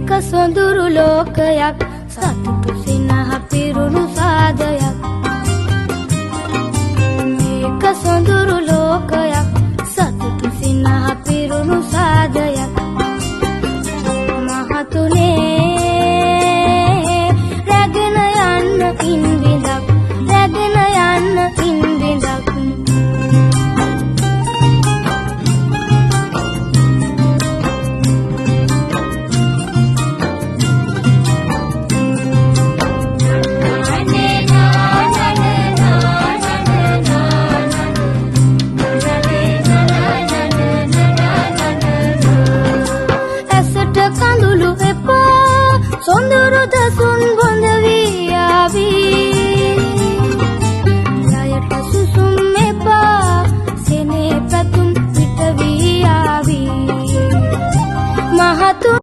සොඳුරු ලෝකයක් සතුටු සිනහ පිරුණු සාදයක් මේක සොඳුරු ලෝකයක් සතුටු සිනහ පිරුණු සාදයක් මහතුනේ රැගෙන යන්න ඉන් විඳක් රැගෙන යන්න ඉන් විඳක් සොඳුරු දසු